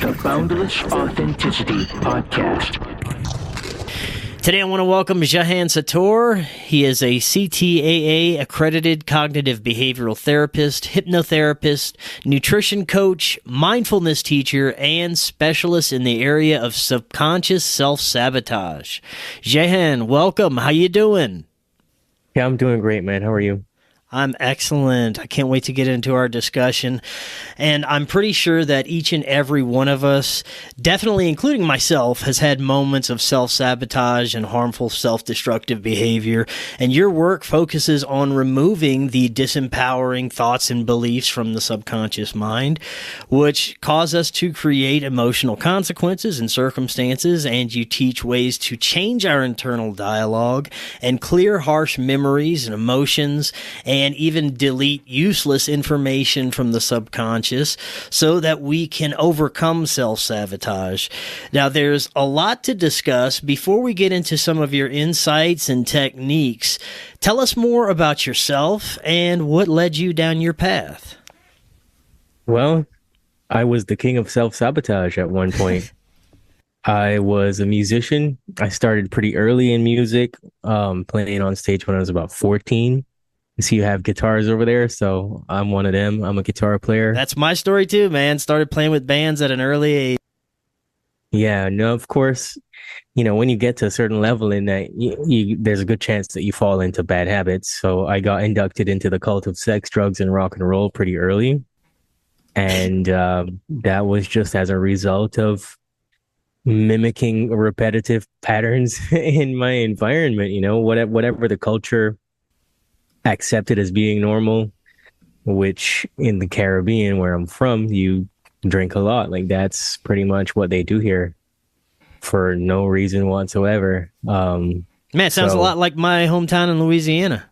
the Boundless Authenticity Podcast. Today I want to welcome Jahan Sator. He is a CTAA accredited cognitive behavioral therapist, hypnotherapist, nutrition coach, mindfulness teacher, and specialist in the area of subconscious self-sabotage. Jahan, welcome. How you doing? Yeah, I'm doing great, man. How are you? I'm excellent. I can't wait to get into our discussion. And I'm pretty sure that each and every one of us, definitely including myself, has had moments of self-sabotage and harmful self-destructive behavior. And your work focuses on removing the disempowering thoughts and beliefs from the subconscious mind, which cause us to create emotional consequences and circumstances. And you teach ways to change our internal dialogue and clear harsh memories and emotions, and even delete useless information from the subconscious so that we can overcome self-sabotage. Now, there's a lot to discuss. Before we get into some of your insights and techniques, tell us more about yourself and what led you down your path. Well, I was the king of self-sabotage at one point. I was a musician. I started pretty early in music, playing on stage when I was about 14. So you have guitars over there, so I'm one of them. I'm a guitar player. That's my story too, man. Started playing with bands at an early age. Yeah, no, of course, when you get to a certain level in that, there's a good chance that you fall into bad habits. So I got inducted into the cult of sex, drugs, and rock and roll pretty early. And that was just as a result of mimicking repetitive patterns in my environment, whatever the culture accepted as being normal, which in the Caribbean where I'm from, you drink a lot. Like that's pretty much what they do here for no reason whatsoever. Man, it sounds a lot like my hometown in Louisiana.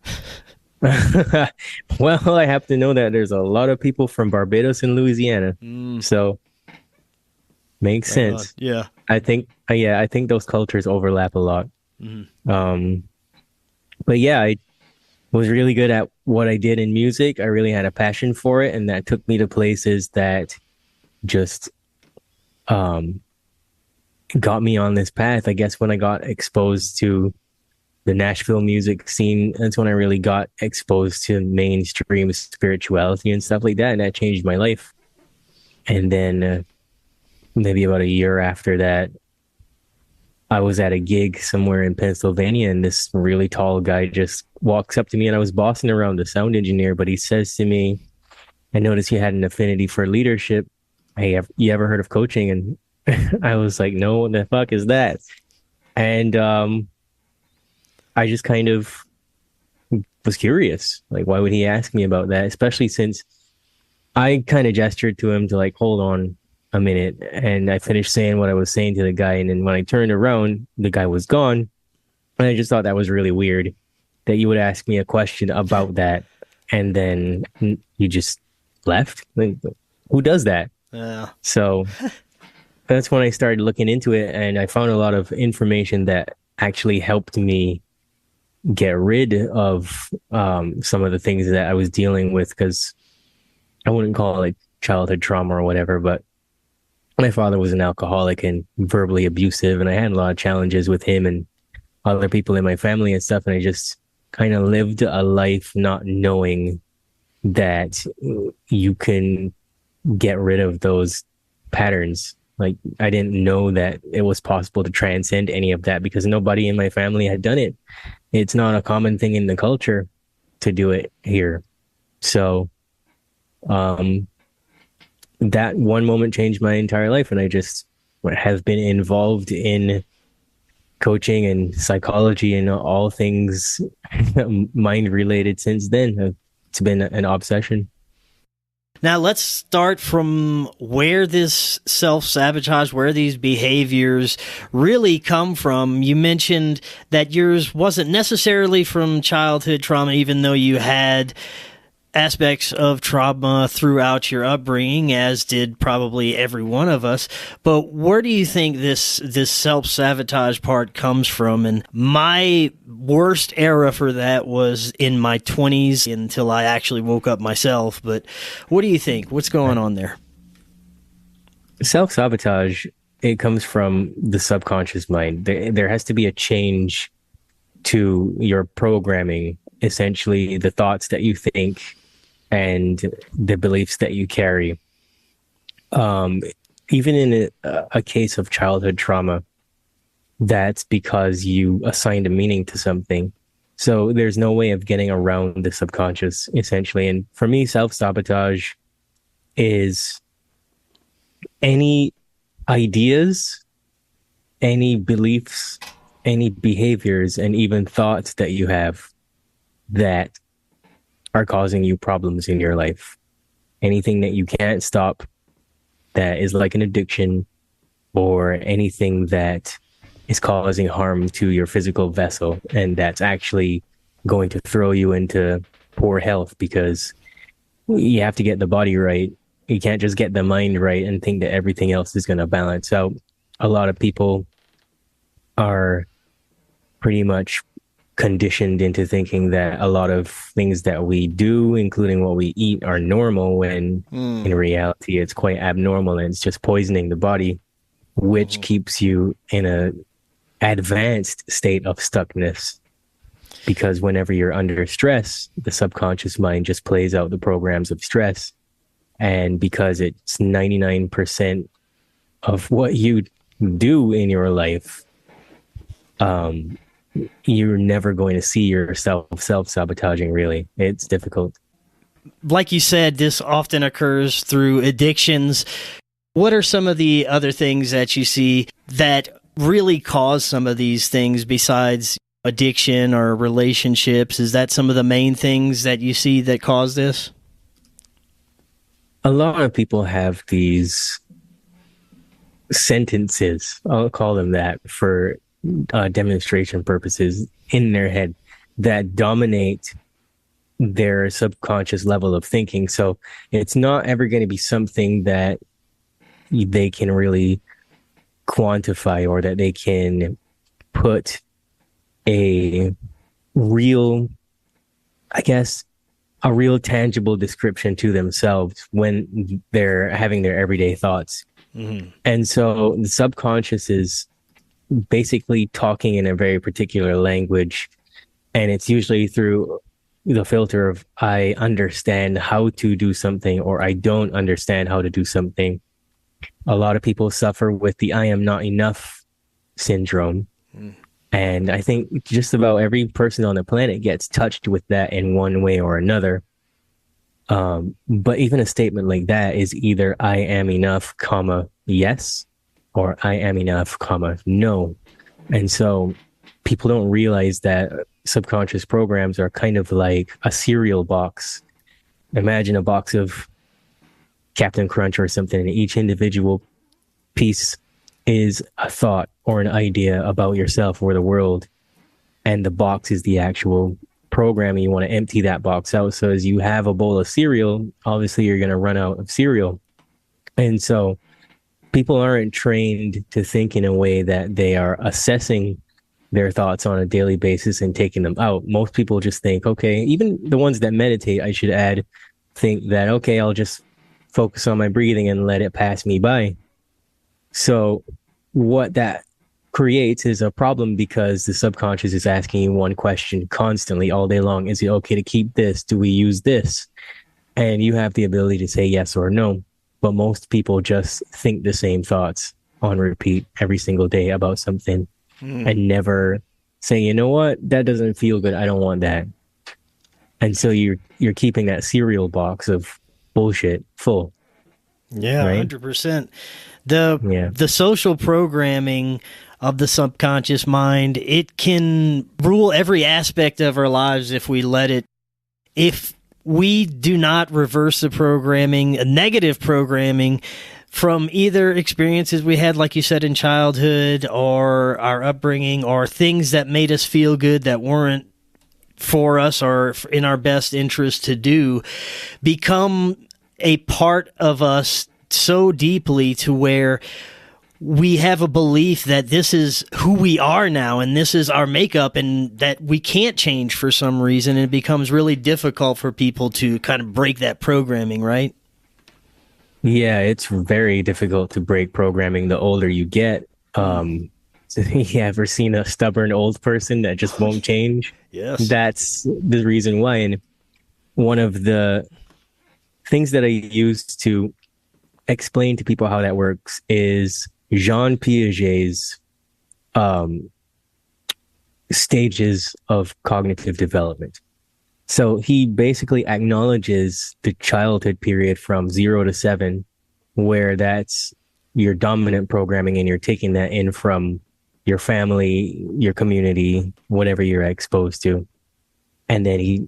Well, I have to know that there's a lot of people from Barbados and Louisiana. So makes sense. Yeah. I think those cultures overlap a lot. But yeah, I was really good at what I did in music. I really had a passion for it, and that took me to places that just got me on this path. I guess when I got exposed to the Nashville music scene, that's when I really got exposed to mainstream spirituality and stuff like that, and that changed my life. And then maybe about a year after that, I was at a gig somewhere in Pennsylvania, and this really tall guy just walks up to me, and I was bossing around the sound engineer, but he says to me, I noticed you had an affinity for leadership. Hey, you ever heard of coaching? And I was like, no, what the fuck is that? And I just kind of was curious. Like, why would he ask me about that? Especially since I kind of gestured to him to like, hold on a minute, and I finished saying what I was saying to the guy, and then when I turned around, the guy was gone. And I just thought that was really weird that you would ask me a question about that and then you just left. Like, who does that? Yeah. So that's when I started looking into it, and I found a lot of information that actually helped me get rid of some of the things that I was dealing with, because I wouldn't call it childhood trauma or whatever, but my father was an alcoholic and verbally abusive, and I had a lot of challenges with him and other people in my family and stuff. And I just kind of lived a life not knowing that you can get rid of those patterns. Like, I didn't know that it was possible to transcend any of that because nobody in my family had done it. It's not a common thing in the culture to do it here. So, that one moment changed my entire life, and I just have been involved in coaching and psychology and all things mind related since then. It's been an obsession. Now, let's start from where this self-sabotage, where these behaviors really come from. You mentioned that yours wasn't necessarily from childhood trauma, even though you had aspects of trauma throughout your upbringing, as did probably every one of us. But where do you think this self-sabotage part comes from? And my worst era for that was in my 20s until I actually woke up myself. But what do you think? What's going on there? Self-sabotage, it comes from the subconscious mind. There has to be a change to your programming, essentially the thoughts that you think and the beliefs that you carry. Um, Even in a case of childhood trauma, that's because you assigned a meaning to something. So there's no way of getting around the subconscious, essentially. And for me, self-sabotage is any ideas, any beliefs, any behaviors, and even thoughts that you have that are causing you problems in your life. Anything that you can't stop that is like an addiction, or anything that is causing harm to your physical vessel, and that's actually going to throw you into poor health, because you have to get the body right. You can't just get the mind right and think that everything else is going to balance out. A lot of people are pretty much conditioned into thinking that a lot of things that we do, including what we eat, are normal, when in reality it's quite abnormal, and it's just poisoning the body, which keeps you in a advanced state of stuckness. Because whenever you're under stress, the subconscious mind just plays out the programs of stress. And because it's 99% of what you do in your life, you're never going to see yourself self-sabotaging, really. It's difficult. Like you said, this often occurs through addictions. What are some of the other things that you see that really cause some of these things besides addiction or relationships? Is that some of the main things that you see that cause this? A lot of people have these sentences, I'll call them that for demonstration purposes, in their head that dominate their subconscious level of thinking. So it's not ever going to be something that they can really quantify, or that they can put a real, I guess, a real tangible description to themselves when they're having their everyday thoughts. And so the subconscious is basically talking in a very particular language, and it's usually through the filter of I understand how to do something, or I don't understand how to do something. A lot of people suffer with the I am not enough syndrome. And I think just about every person on the planet gets touched with that in one way or another. But even a statement like that is either I am enough, comma, yes, or I am enough, comma, no. And so people don't realize that subconscious programs are kind of like a cereal box. Imagine a box of Captain Crunch or something, and each individual piece is a thought or an idea about yourself or the world. And the box is the actual program. You want to empty that box out. So as you have a bowl of cereal, obviously you're going to run out of cereal. And so people aren't trained to think in a way that they are assessing their thoughts on a daily basis and taking them out. Most people just think, okay, even the ones that meditate, I should add, think that, okay, I'll just focus on my breathing and let it pass me by. So what that creates is a problem, because the subconscious is asking you one question constantly all day long. Is it okay to keep this? Do we use this? And you have the ability to say yes or no. But most people just think the same thoughts on repeat every single day about something and never say, you know what, that doesn't feel good. I don't want that. And so you're keeping that cereal box of bullshit full. Yeah, right? 100%. The social programming of the subconscious mind, it can rule every aspect of our lives if we let it. If we do not reverse the programming, negative programming from either experiences we had, like you said, in childhood, or our upbringing, or things that made us feel good that weren't for us or in our best interest to do, become a part of us so deeply to where we have a belief that this is who we are now and this is our makeup, and that we can't change for some reason. And it becomes really difficult for people to kind of break that programming, right? Yeah, it's very difficult to break programming the older you get. So you ever seen a stubborn old person that just won't change? Yes. That's the reason why. And one of the things that I use to explain to people how that works is Jean Piaget's um, stages of cognitive development. So he basically acknowledges the childhood period from 0 to 7, where that's your dominant programming and you're taking that in from your family, your community, whatever you're exposed to. And then he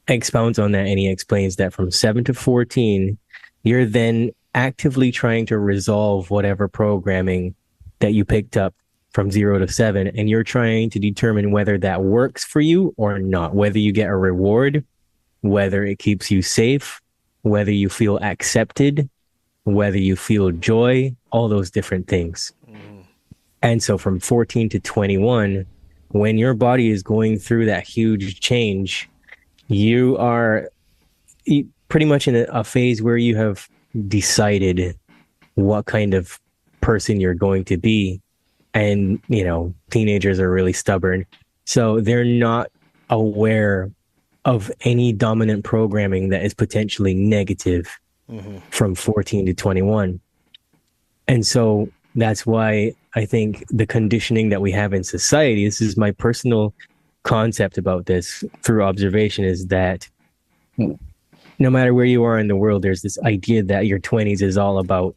expounds on that and he explains that from 7 to 14, you're then actively trying to resolve whatever programming that you picked up from 0 to 7. And you're trying to determine whether that works for you or not, whether you get a reward, whether it keeps you safe, whether you feel accepted, whether you feel joy, all those different things. And so from 14 to 21, when your body is going through that huge change, you are pretty much in a phase where you have decided what kind of person you're going to be. And, teenagers are really stubborn. So they're not aware of any dominant programming that is potentially negative from 14 to 21. And so that's why I think the conditioning that we have in society, this is my personal concept about this through observation, is that no matter where you are in the world, there's this idea that your 20s is all about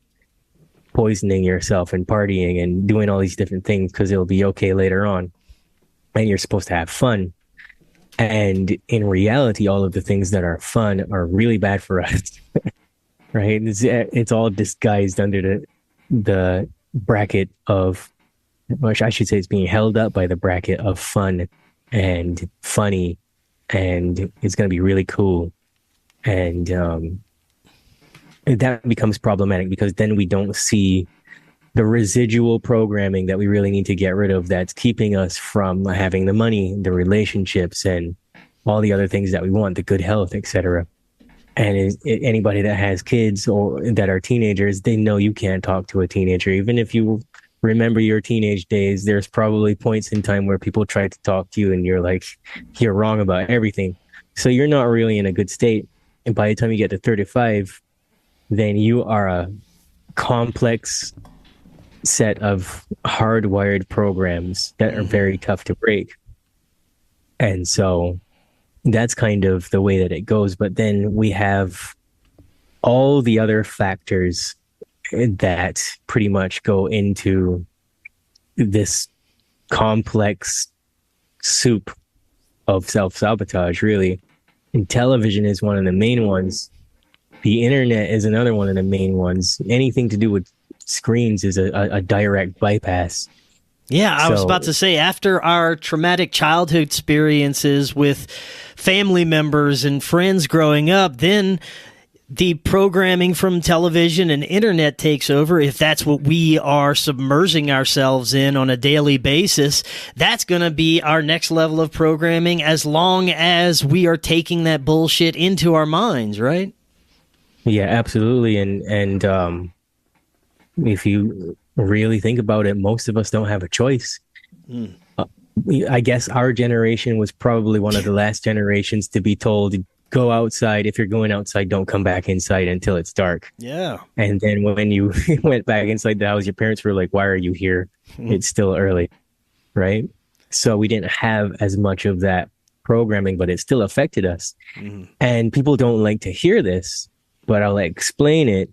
poisoning yourself and partying and doing all these different things because it'll be okay later on. And you're supposed to have fun. And in reality, all of the things that are fun are really bad for us, right? It's all disguised under the bracket of, which I should say, it's being held up by the bracket of fun and funny, and it's going to be really cool. And that becomes problematic because then we don't see the residual programming that we really need to get rid of that's keeping us from having the money, the relationships, and all the other things that we want, the good health, etc. And anybody that has kids or that are teenagers, they know you can't talk to a teenager. Even if you remember your teenage days, there's probably points in time where people try to talk to you and you're like, you're wrong about everything. So you're not really in a good state. And by the time you get to 35, then you are a complex set of hardwired programs that are very tough to break. And so that's kind of the way that it goes. But then we have all the other factors that pretty much go into this complex soup of self-sabotage, really. And television is one of the main ones. The internet is another one of the main ones. Anything to do with screens is a direct bypass. Yeah, I was about to say, after our traumatic childhood experiences with family members and friends growing up, then the programming from television and internet takes over. If that's what we are submerging ourselves in on a daily basis, that's going to be our next level of programming as long as we are taking that bullshit into our minds, right? Yeah, absolutely. And if you really think about it, most of us don't have a choice. I guess our generation was probably one of the last generations to be told, go outside. If you're going outside, don't come back inside until it's dark. Yeah. And then when you went back inside the house, your parents were like, why are you here? It's still early, right? So we didn't have as much of that programming, but it still affected us. And people don't like to hear this, but I'll explain it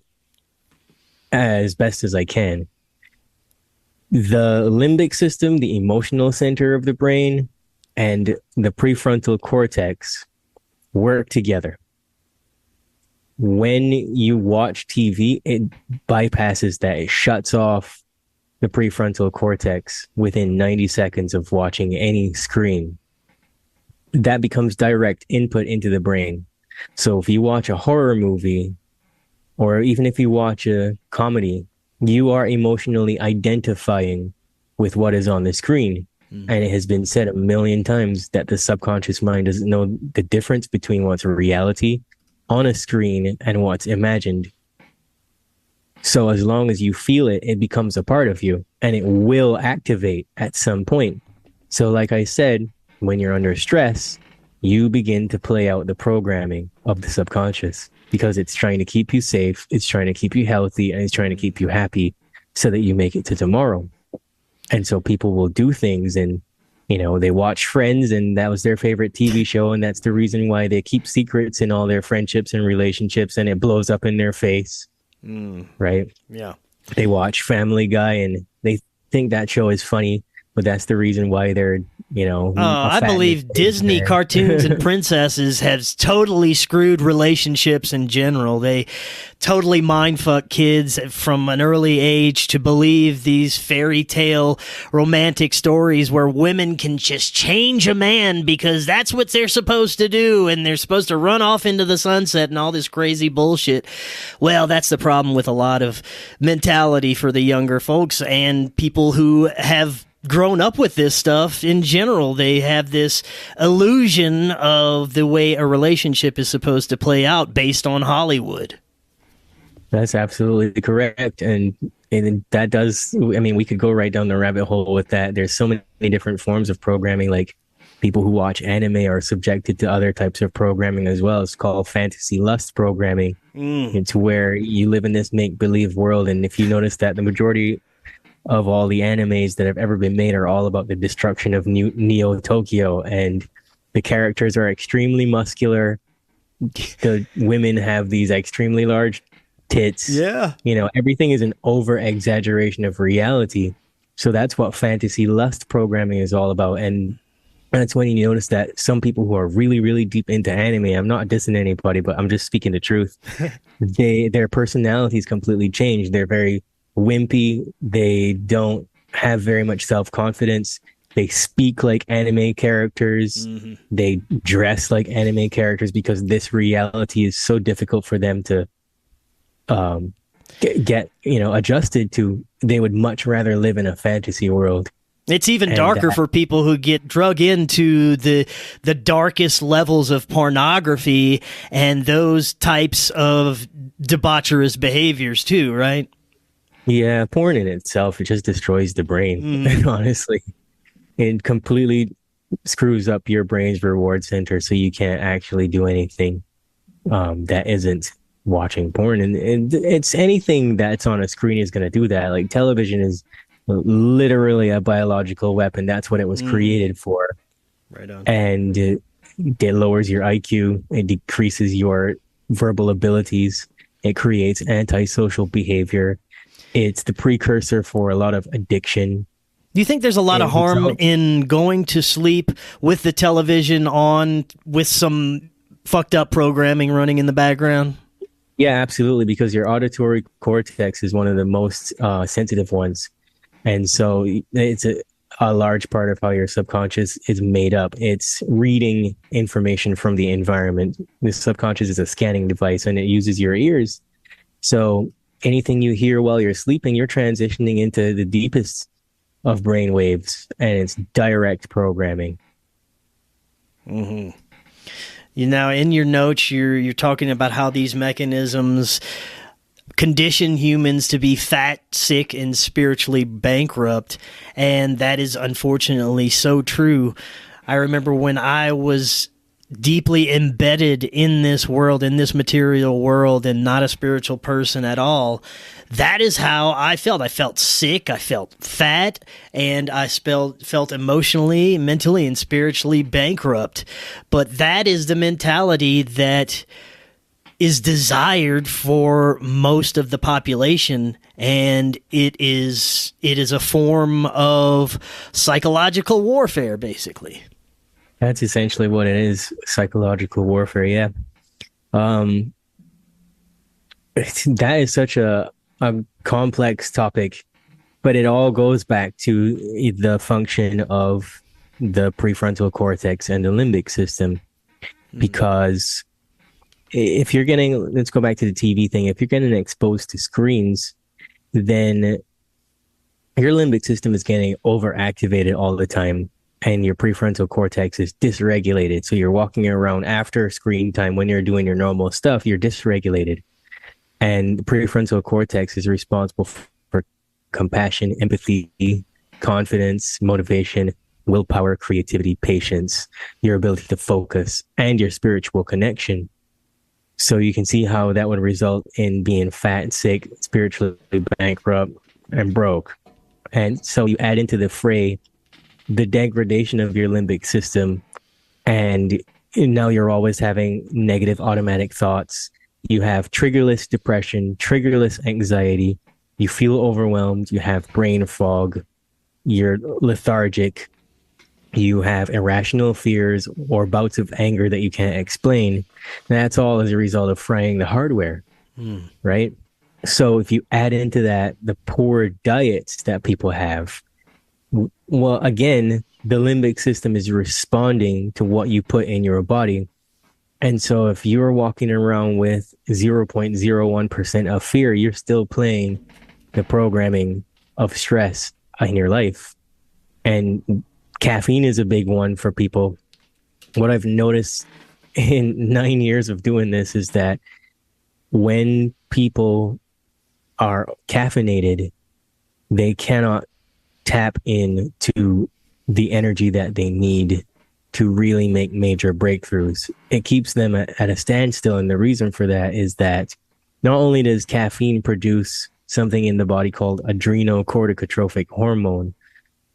as best as I can. The limbic system, the emotional center of the brain, and the prefrontal cortex work together. When you watch TV, it bypasses that. It shuts off the prefrontal cortex within 90 seconds of watching any screen. That becomes direct input into the brain. So if you watch a horror movie, or even if you watch a comedy, you are emotionally identifying with what is on the screen. And it has been said a million times that the subconscious mind doesn't know the difference between what's reality on a screen and what's imagined. So as long as you feel it, it becomes a part of you and it will activate at some point. So like I said, when you're under stress, you begin to play out the programming of the subconscious because it's trying to keep you safe, it's trying to keep you healthy, and it's trying to keep you happy so that you make it to tomorrow. And so people will do things and, you know, they watch Friends and that was their favorite TV show. And that's the reason why they keep secrets in all their friendships and relationships and it blows up in their face. Right? Yeah. They watch Family Guy and they think that show is funny, but that's the reason why they're, you know. I believe Disney cartoons and princesses have totally screwed relationships in general. They totally mindfuck kids from an early age to believe these fairy tale romantic stories where women can just change a man because that's what they're supposed to do and they're supposed to run off into the sunset and all this crazy bullshit. Well, that's the problem with a lot of mentality for the younger folks and people who have grown up with this stuff in general. They have this illusion of the way a relationship is supposed to play out based on Hollywood. That's absolutely correct. And that does, I mean, we could go right down the rabbit hole with that. There's so many different forms of programming. Like people who watch anime are subjected to other types of programming as well. It's called fantasy lust programming. It's where you live in this make-believe world. And if you notice that the majority of all the animes that have ever been made are all about the destruction of Neo Tokyo, and the characters are extremely muscular. The women have these extremely large tits. Yeah. You know, everything is an over exaggeration of reality. So that's what fantasy lust programming is all about. And that's when you notice that some people who are really, really deep into anime, I'm not dissing anybody, but I'm just speaking the truth. Their personalities completely change. They're very wimpy. They don't have very much self-confidence. They speak like anime characters. They dress like anime characters because this reality is so difficult for them to get adjusted to. They would much rather live in a fantasy world. It's even darker for people who get drug into the darkest levels of pornography and those types of debaucherous behaviors too, right? Yeah, porn in itself, it just destroys the brain, honestly. It completely screws up your brain's reward center so you can't actually do anything that isn't watching porn. And it's anything that's on a screen is going to do that. Like television is literally a biological weapon. That's what it was created for. Right on. And it lowers your IQ. It decreases your verbal abilities. It creates antisocial behavior. It's the precursor for a lot of addiction. Do you think there's a lot of harm in going to sleep with the television on with some fucked up programming running in the background? Yeah, absolutely, because your auditory cortex is one of the most sensitive ones. And so it's a large part of how your subconscious is made up. It's reading information from the environment. The subconscious is a scanning device and it uses your ears. So anything you hear while you're sleeping, you're transitioning into the deepest of brain waves, and it's direct programming. You know, in your notes, you're talking about how these mechanisms condition humans to be fat, sick, and spiritually bankrupt, and that is unfortunately so true. I remember when I was deeply embedded in this world, in this material world, and not a spiritual person at all, that is how I felt. I felt sick, I felt fat, and I felt emotionally, mentally, and spiritually bankrupt. But that is the mentality that is desired for most of the population, and it is a form of psychological warfare, basically. That's essentially what it is, psychological warfare, yeah. That is such a complex topic, but it all goes back to the function of the prefrontal cortex and the limbic system. Because if you're let's go back to the TV thing, if you're getting exposed to screens, then your limbic system is getting overactivated all the time. And your prefrontal cortex is dysregulated. So you're walking around after screen time when you're doing your normal stuff, you're dysregulated. And the prefrontal cortex is responsible for compassion, empathy, confidence, motivation, willpower, creativity, patience, your ability to focus, and your spiritual connection. So you can see how that would result in being fat, sick, spiritually bankrupt, and broke. And so you add into the fray the degradation of your limbic system, and now you're always having negative automatic thoughts. You have triggerless depression, triggerless anxiety. You feel overwhelmed. You have brain fog. You're lethargic. You have irrational fears or bouts of anger that you can't explain. That's all as a result of frying the hardware, right? So if you add into that the poor diets that people have, well, again, the limbic system is responding to what you put in your body. And so if you're walking around with 0.01% of fear, you're still playing the programming of stress in your life. And caffeine is a big one for people. What I've noticed in 9 years of doing this is that when people are caffeinated, they cannot tap into the energy that they need to really make major breakthroughs. It keeps them at a standstill. And the reason for that is that not only does caffeine produce something in the body called adrenocorticotropic hormone,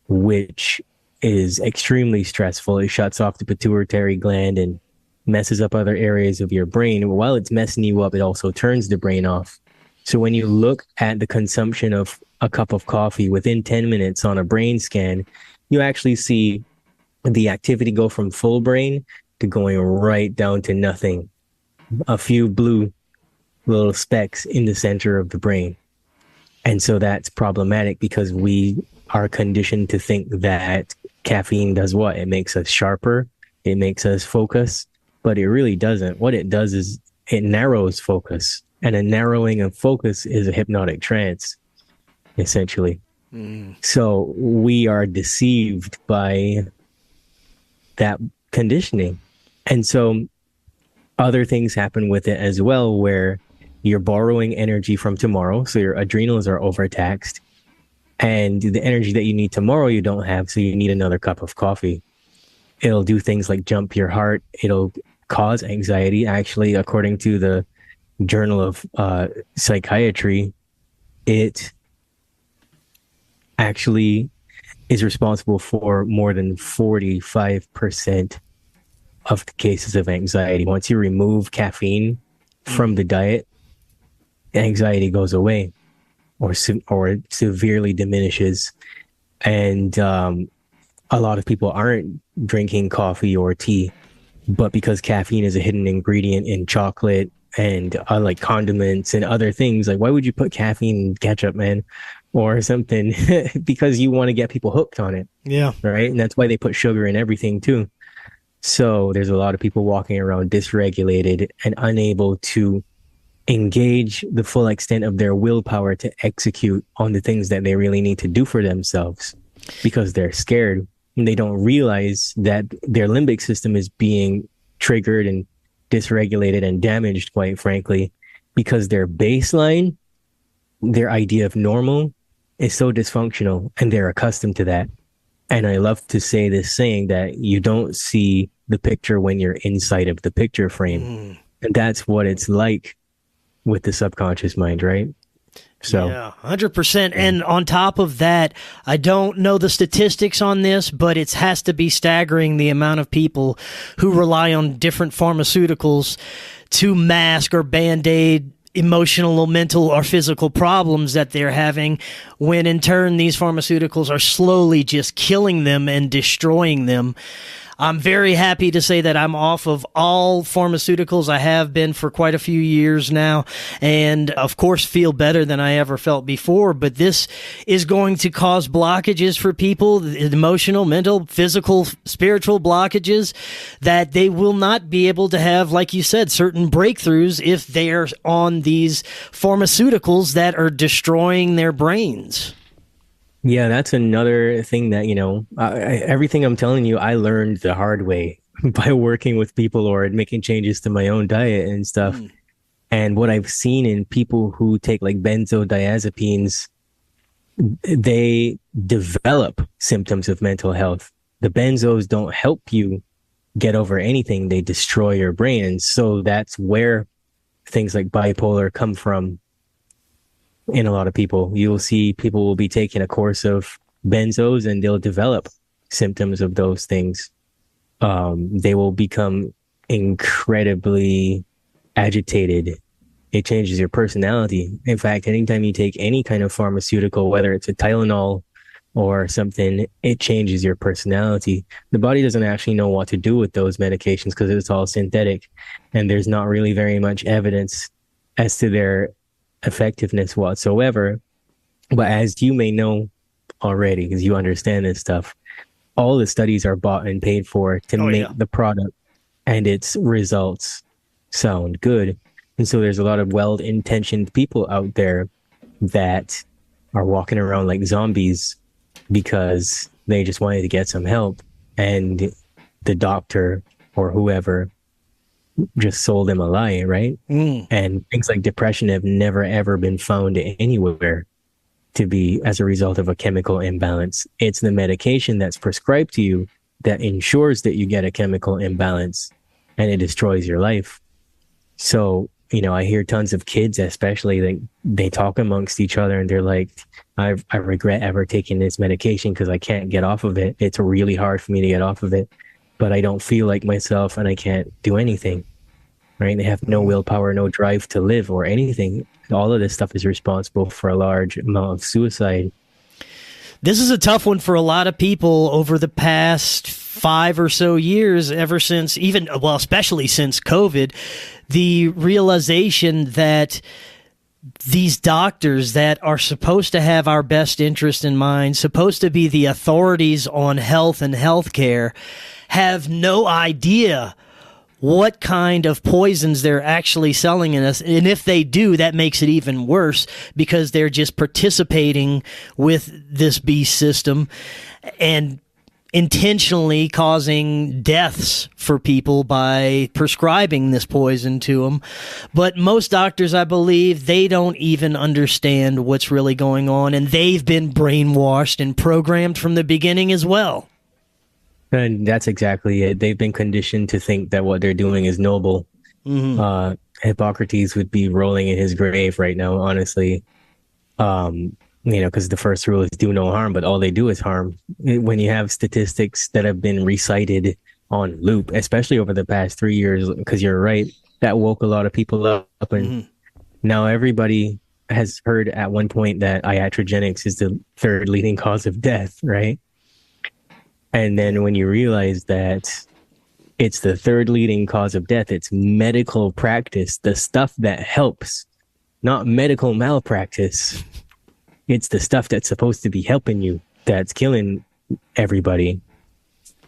which is extremely stressful. It shuts off the pituitary gland and messes up other areas of your brain. While it's messing you up, it also turns the brain off. So when you look at the consumption of a cup of coffee within 10 minutes on a brain scan, you actually see the activity go from full brain to going right down to nothing. A few blue little specks in the center of the brain. And so that's problematic because we are conditioned to think that caffeine does what? It makes us sharper. It makes us focus, but it really doesn't. What it does is it narrows focus, and a narrowing of focus is a hypnotic trance, essentially. So we are deceived by that conditioning. And so other things happen with it as well, where you're borrowing energy from tomorrow. So your adrenals are overtaxed, and the energy that you need tomorrow, you don't have. So you need another cup of coffee. It'll do things like jump your heart. It'll cause anxiety. Actually, according to the Journal of Psychiatry, it actually is responsible for more than 45% of the cases of anxiety. Once you remove caffeine from the diet, anxiety goes away or severely diminishes. And a lot of people aren't drinking coffee or tea, but because caffeine is a hidden ingredient in chocolate and like condiments and other things, like why would you put caffeine in ketchup, man? Or something? Because you want to get people hooked on it. Yeah. Right. And that's why they put sugar in everything too. So there's a lot of people walking around dysregulated and unable to engage the full extent of their willpower to execute on the things that they really need to do for themselves because they're scared and they don't realize that their limbic system is being triggered and dysregulated and damaged, quite frankly, because their baseline, their idea of normal is so dysfunctional and they're accustomed to that. And I love to say this saying that you don't see the picture when you're inside of the picture frame. And that's what it's like with the subconscious mind, right? So yeah, 100%. And on top of that, I don't know the statistics on this, but it has to be staggering the amount of people who rely on different pharmaceuticals to mask or band-aid emotional, mental, or physical problems that they're having, when in turn these pharmaceuticals are slowly just killing them and destroying them. I'm very happy to say that I'm off of all pharmaceuticals. I have been for quite a few years now, and of course feel better than I ever felt before. But this is going to cause blockages for people, emotional, mental, physical, spiritual blockages, that they will not be able to have, like you said, certain breakthroughs if they're on these pharmaceuticals that are destroying their brains. yeah, that's another thing that, everything I'm telling you, I learned the hard way by working with people or making changes to my own diet and stuff. And what I've seen in people who take like benzodiazepines, they develop symptoms of mental health. The benzos don't help you get over anything. They destroy your brain. And so that's where things like bipolar come from in a lot of people. You'll see people will be taking a course of benzos and they'll develop symptoms of those things. They will become incredibly agitated. It changes your personality. In fact, anytime you take any kind of pharmaceutical, whether it's a Tylenol or something, it changes your personality. The body doesn't actually know what to do with those medications because it's all synthetic, and there's not really very much evidence as to their effectiveness whatsoever. But as you may know already, because you understand this stuff, all the studies are bought and paid for to make the product and its results sound good. And so there's a lot of well-intentioned people out there that are walking around like zombies because they just wanted to get some help, and the doctor or whoever just sold them a lie, right? And things like depression have never ever been found anywhere to be as a result of a chemical imbalance. It's the medication that's prescribed to you that ensures that you get a chemical imbalance, and it destroys your life. So, you know, I hear tons of kids, especially, like, they talk amongst each other and they're like, I regret ever taking this medication because I can't get off of it. It's really hard for me to get off of it, but I don't feel like myself and I can't do anything, right? They have no willpower, no drive to live or anything. All of this stuff is responsible for a large amount of suicide. This is a tough one for a lot of people over the past 5 or so years, ever since especially since COVID, the realization that these doctors that are supposed to have our best interest in mind, supposed to be the authorities on health and healthcare, have no idea what kind of poisons they're actually selling in us. And if they do, that makes it even worse because they're just participating with this beast system and intentionally causing deaths for people by prescribing this poison to them. But most doctors, I believe, they don't even understand what's really going on, and they've been brainwashed and programmed from the beginning as well. And that's exactly it. They've been conditioned to think that what they're doing is noble. Hippocrates would be rolling in his grave right now, honestly. Because the first rule is do no harm, but all they do is harm. When you have statistics that have been recited on loop, especially over the past 3 years, because you're right, that woke a lot of people up. And now everybody has heard at one point that iatrogenics is the third leading cause of death, right? And then when you realize that it's the third leading cause of death, it's medical practice, the stuff that helps, not medical malpractice. It's the stuff that's supposed to be helping you that's killing everybody.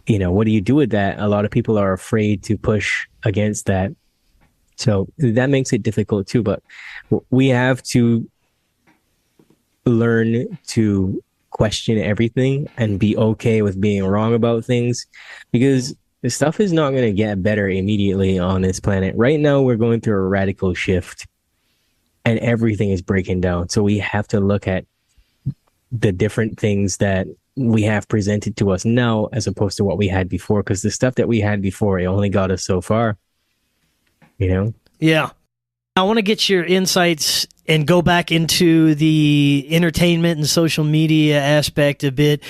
You know, what do you do with that? A lot of people are afraid to push against that. So that makes it difficult too. But we have to learn to question everything and be okay with being wrong about things, because the stuff is not going to get better immediately on this planet. Right now, we're going through a radical shift and everything is breaking down. So we have to look at the different things that we have presented to us now as opposed to what we had before, because the stuff that we had before, it only got us so far, you know? Yeah. I want to get your insights and go back into the entertainment and social media aspect a bit.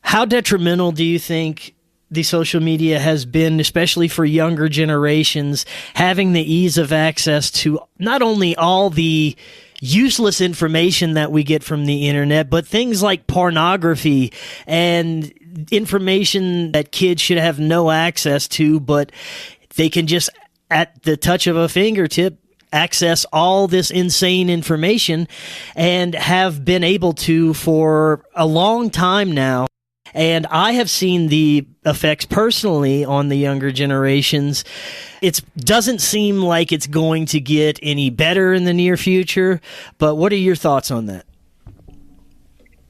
How detrimental do you think the social media has been, especially for younger generations, having the ease of access to not only all the useless information that we get from the internet, but things like pornography and information that kids should have no access to, but they can just, at the touch of a fingertip, access all this insane information, and have been able to for a long time now. And I have seen the effects personally on the younger generations. It doesn't seem like it's going to get any better in the near future, but what are your thoughts on that?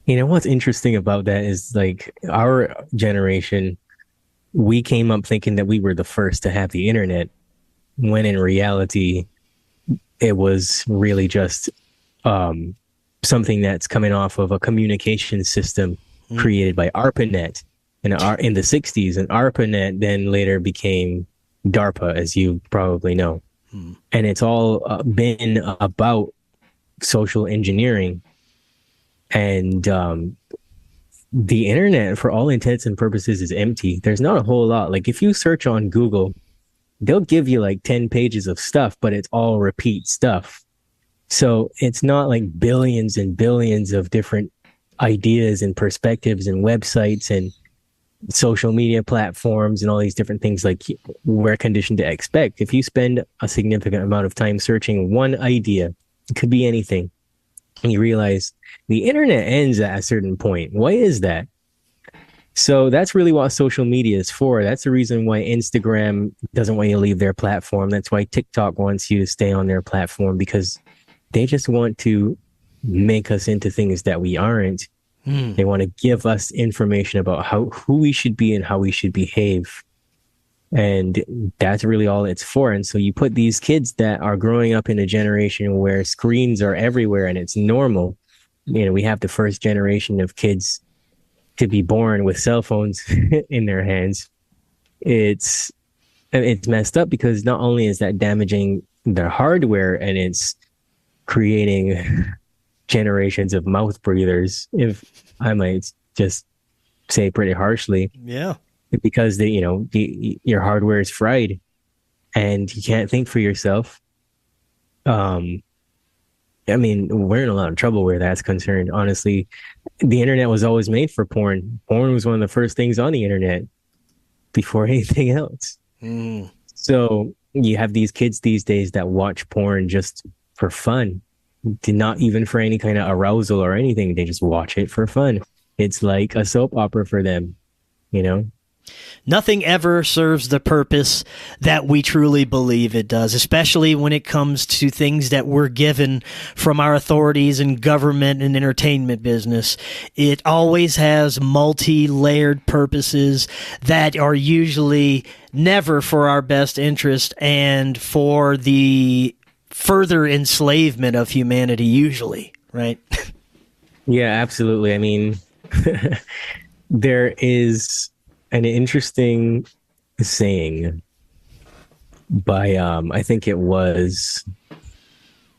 You know, what's interesting about that is, like, our generation, we came up thinking that we were the first to have the internet, when in reality, it was really just something that's coming off of a communication system created by ARPANET in the 60s. And ARPANET then later became DARPA, as you probably know. And it's all been about social engineering. And the internet, for all intents and purposes, is empty. There's not a whole lot. Like if you search on Google, they'll give you like 10 pages of stuff, but it's all repeat stuff. So it's not like billions and billions of different ideas and perspectives and websites and social media platforms and all these different things like we're conditioned to expect. If you spend a significant amount of time searching one idea, it could be anything, and you realize the internet ends at a certain point. Why is that? So that's really what social media is for. That's the reason why Instagram doesn't want you to leave their platform. That's why TikTok wants you to stay on their platform, because they just want to make us into things that we aren't. They want to give us information about who we should be and how we should behave. And that's really all it's for. And so you put these kids that are growing up in a generation where screens are everywhere and it's normal. You know, we have the first generation of kids to be born with cell phones in their hands. It's messed up, because not only is that damaging their hardware, and it's creating generations of mouth breathers, if I might just say pretty harshly. Yeah. Because your hardware is fried and you can't think for yourself. I mean, we're in a lot of trouble where that's concerned. Honestly, the internet was always made for porn. Porn was one of the first things on the internet before anything else. So you have these kids these days that watch porn just for fun, not even for any kind of arousal or anything. They just watch it for fun. It's like a soap opera for them, you know? Nothing ever serves the purpose that we truly believe it does, especially when it comes to things that we're given from our authorities and government and entertainment business. It always has multi-layered purposes that are usually never for our best interest and for the further enslavement of humanity, usually, right? Yeah, absolutely. I mean, there is an interesting saying by I think it was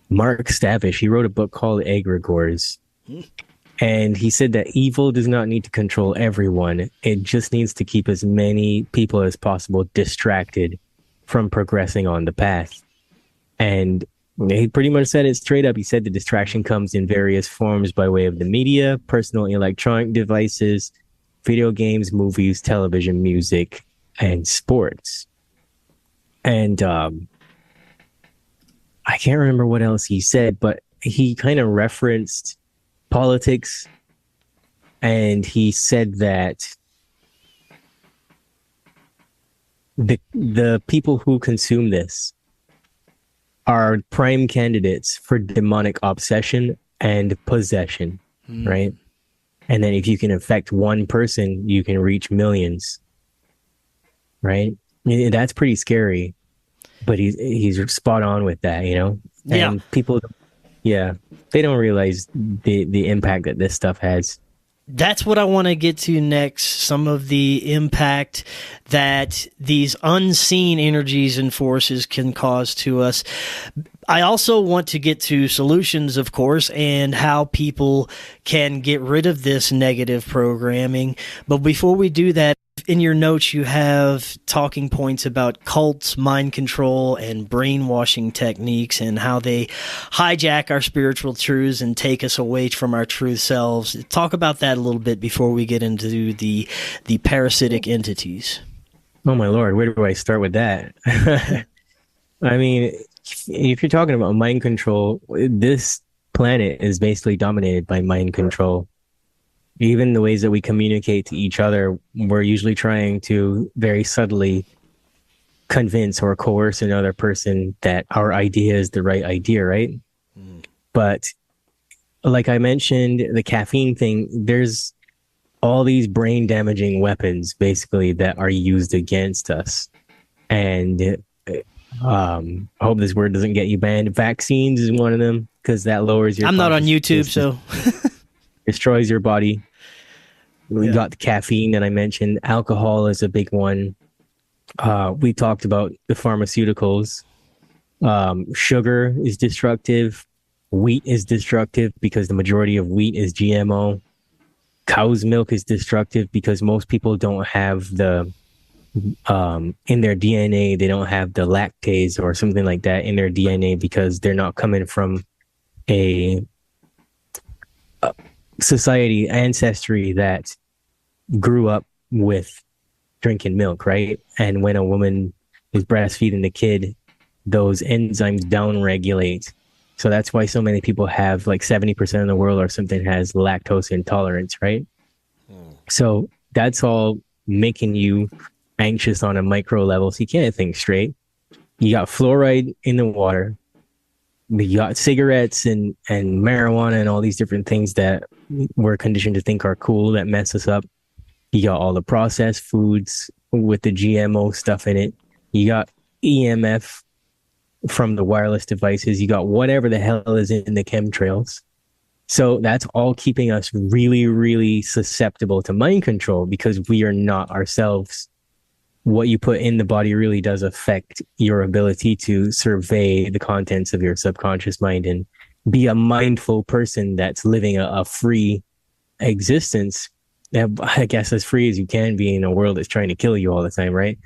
Mark Stavish. He wrote a book called Egregores, and he said that evil does not need to control everyone. It just needs to keep as many people as possible distracted from progressing on the path. And he pretty much said it straight up. He said the distraction comes in various forms by way of the media, personal electronic devices, video games, movies, television, music, and sports. And I can't remember what else he said, but he kind of referenced politics, and he said that the people who consume this are prime candidates for demonic obsession and possession, right? And then if you can affect one person, you can reach millions, right? That's pretty scary, but he's spot on with that, you know? And people, they don't realize the impact that this stuff has. That's what I want to get to next, some of the impact that these unseen energies and forces can cause to us. I also want to get to solutions, of course, and how people can get rid of this negative programming. But before we do that, in your notes, you have talking points about cults, mind control, and brainwashing techniques, and how they hijack our spiritual truths and take us away from our true selves. Talk about that a little bit before we get into the parasitic entities. Oh, my Lord, where do I start with that? I mean, if you're talking about mind control, this planet is basically dominated by mind control. Even the ways that we communicate to each other, we're usually trying to very subtly convince or coerce another person that our idea is the right idea, right? But like I mentioned, the caffeine thing, there's all these brain damaging weapons basically that are used against us. And I hope this word doesn't get you banned. Vaccines is one of them because that lowers your I'm not on YouTube, consciousness, so destroys your body. We yeah. got the caffeine that I mentioned. Alcohol is a big one. We talked about the pharmaceuticals. Sugar is destructive. Wheat is destructive because the majority of wheat is GMO. Cow's milk is destructive because most people don't have the in their DNA, they don't have the lactase or something like that in their DNA because they're not coming from a society ancestry that grew up with drinking milk, right? And when a woman is breastfeeding the kid, those enzymes downregulate. So that's why so many people have like 70% of the world or something has lactose intolerance, right? So that's all making you anxious on a micro level. So you can't think straight. You got fluoride in the water. You got cigarettes and marijuana and all these different things that we're conditioned to think are cool that mess us up. You got all the processed foods with the GMO stuff in it. You got EMF from the wireless devices. You got whatever the hell is in the chemtrails. So that's all keeping us really, really susceptible to mind control because we are not ourselves. What you put in the body really does affect your ability to survey the contents of your subconscious mind and be a mindful person that's living a free existence. I guess as free as you can be in a world that's trying to kill you all the time, right?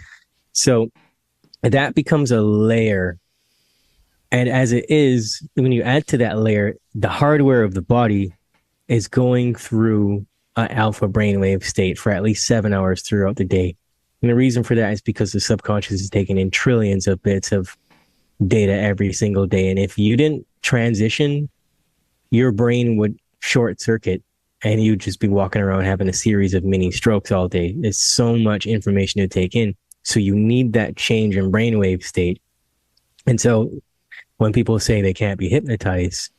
So that becomes a layer. And as it is, when you add to that layer, the hardware of the body is going through an alpha brainwave state for at least 7 hours throughout the day. And the reason for that is because the subconscious is taking in trillions of bits of data every single day. And if you didn't transition, your brain would short circuit and you'd just be walking around having a series of mini strokes all day. There's so much information to take in. So you need that change in brainwave state. And so when people say they can't be hypnotized,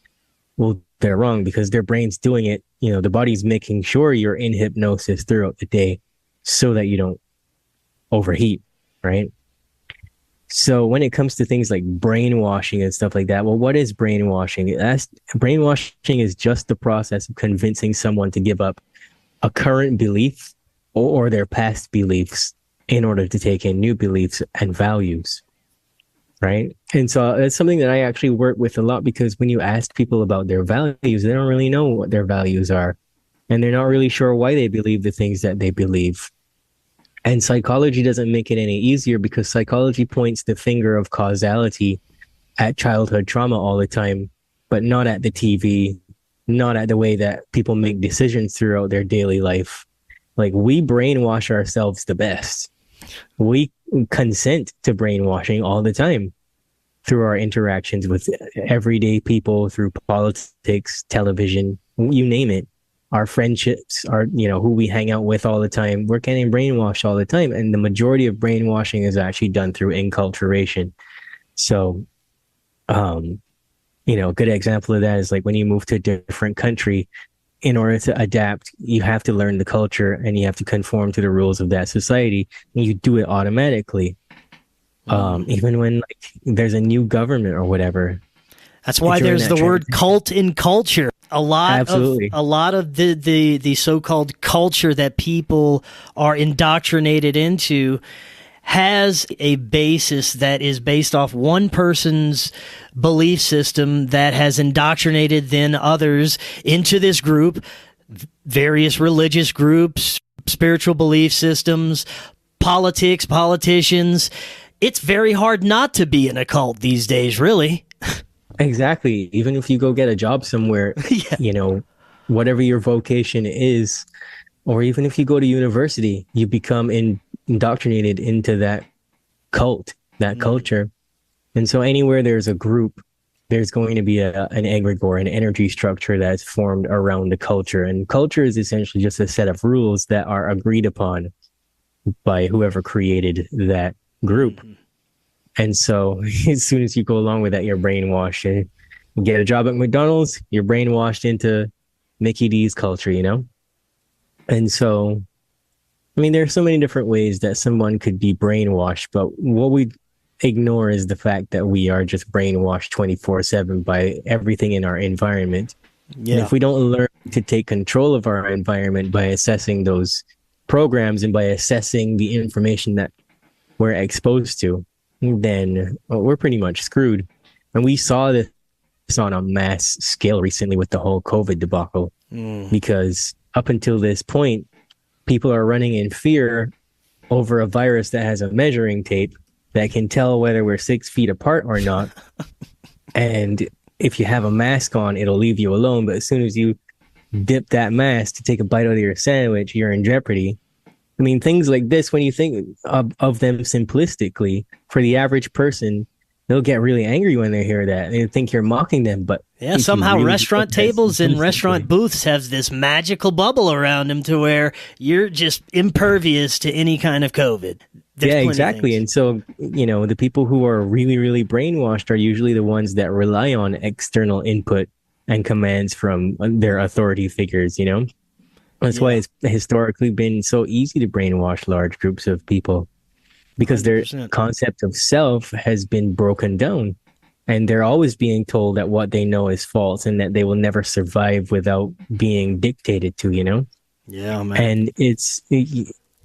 well, they're wrong because their brain's doing it. You know, the body's making sure you're in hypnosis throughout the day so that you don't overheat, right? So when it comes to things like brainwashing and stuff like that, well, what is brainwashing? Brainwashing is just the process of convincing someone to give up a current belief or their past beliefs in order to take in new beliefs and values, right? And so that's something that I actually work with a lot because when you ask people about their values, they don't really know what their values are. And they're not really sure why they believe the things that they believe. And psychology doesn't make it any easier because psychology points the finger of causality at childhood trauma all the time, but not at the TV, not at the way that people make decisions throughout their daily life. Like we brainwash ourselves the best. We consent to brainwashing all the time through our interactions with everyday people, through politics, television, you name it. Our friendships, our, who we hang out with all the time, we're getting brainwashed all the time. And the majority of brainwashing is actually done through enculturation. So, a good example of that is like when you move to a different country, in order to adapt, you have to learn the culture and you have to conform to the rules of that society. And you do it automatically. Even when there's a new government or whatever. That's why there's the word cult in culture. A lot of the so-called culture that people are indoctrinated into has a basis that is based off one person's belief system that has indoctrinated then others into this group, various religious groups, spiritual belief systems, politics, politicians. It's very hard not to be in a cult these days, really. Exactly. Even if you go get a job somewhere, yeah. Whatever your vocation is, or even if you go to university, you become indoctrinated into that cult, that culture. And so anywhere there's a group, there's going to be an egregore, an energy structure that's formed around the culture. And culture is essentially just a set of rules that are agreed upon by whoever created that group. Mm-hmm. And so as soon as you go along with that, you're brainwashed. And you get a job at McDonald's, you're brainwashed into Mickey D's culture, And so, I mean, there are so many different ways that someone could be brainwashed, but ignores the fact that we are just brainwashed 24/7 by everything in our environment. And Yeah. if we don't learn to take control of our environment by assessing those programs and by assessing the information that we're exposed to, then we're pretty much screwed. And we saw this on a mass scale recently with the whole COVID debacle, because up until this point, people are running in fear over a virus that has a measuring tape that can tell whether we're 6 feet apart or not. And if you have a mask on, it'll leave you alone. But as soon as you dip that mask to take a bite out of your sandwich, you're in jeopardy. I mean, things like this, when you think of them simplistically, for the average person, they'll get really angry when they hear that. They think you're mocking them. But yeah, somehow restaurant tables and restaurant booths have this magical bubble around them to where you're just impervious to any kind of COVID. Yeah, exactly. And so, the people who are really, really brainwashed are usually the ones that rely on external input and commands from their authority figures, That's why it's historically been so easy to brainwash large groups of people, because 100%. Their concept of self has been broken down, and they're always being told that what they know is false and that they will never survive without being dictated to, Yeah, man. And it's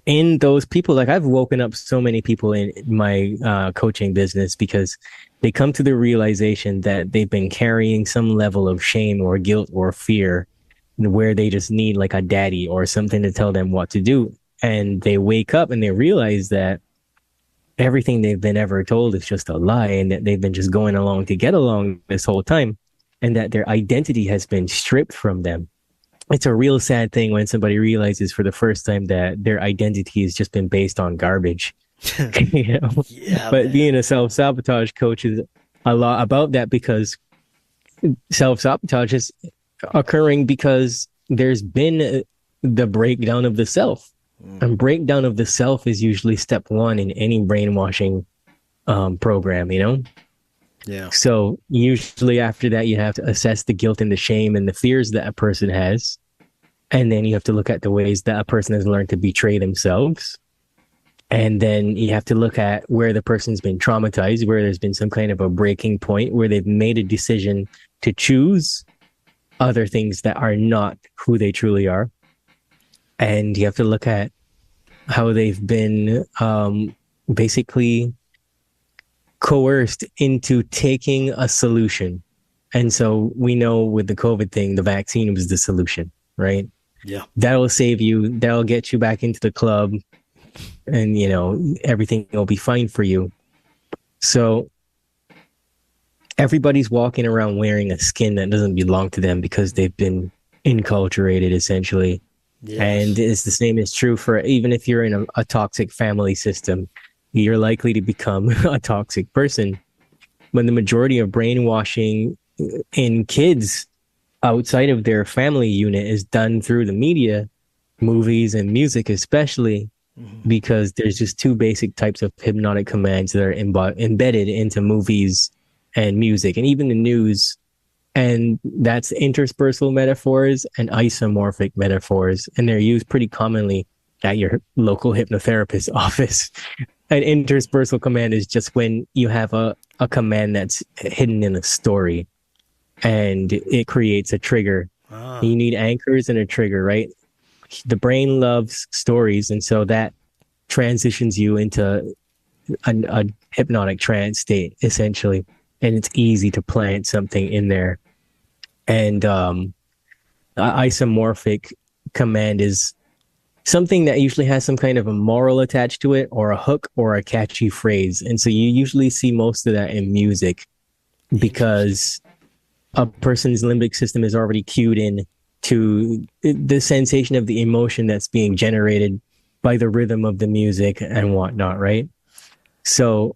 in those people, like I've woken up so many people in my coaching business because they come to the realization that they've been carrying some level of shame or guilt or fear, where they just need like a daddy or something to tell them what to do. And they wake up and they realize that everything they've been ever told is just a lie, and that they've been just going along to get along this whole time, and that their identity has been stripped from them. It's a real sad thing when somebody realizes for the first time that their identity has just been based on garbage. Yeah, but man, being a self-sabotage coach is a lot about that, because self-sabotage is occurring because there's been the breakdown of the self. And breakdown of the self is usually step one in any brainwashing program, Yeah. So usually after that, you have to assess the guilt and the shame and the fears that a person has. And then you have to look at the ways that a person has learned to betray themselves. And then you have to look at where the person's been traumatized, where there's been some kind of a breaking point, where they've made a decision to choose other things that are not who they truly are. And you have to look at how they've been basically coerced into taking a solution. And so we know with the COVID thing, the vaccine was the solution, right? Yeah. That'll save you. That'll get you back into the club, and, everything will be fine for you. So everybody's walking around wearing a skin that doesn't belong to them because they've been enculturated, essentially. Yes. And it's the same is true for even if you're in a toxic family system, you're likely to become a toxic person. When the majority of brainwashing in kids outside of their family unit is done through the media, movies and music especially, because there's just two basic types of hypnotic commands that are embedded into movies and music and even the news. And that's interspersal metaphors and isomorphic metaphors. And they're used pretty commonly at your local hypnotherapist office. An interspersal command is just when you have a command that's hidden in a story and it creates a trigger. You need anchors and a trigger, right? The brain loves stories. And so that transitions you into a hypnotic trance state, essentially. And it's easy to plant something in there. And isomorphic command is something that usually has some kind of a moral attached to it, or a hook or a catchy phrase. And so you usually see most of that in music, because a person's limbic system is already cued in to the sensation of the emotion that's being generated by the rhythm of the music and whatnot, right? So,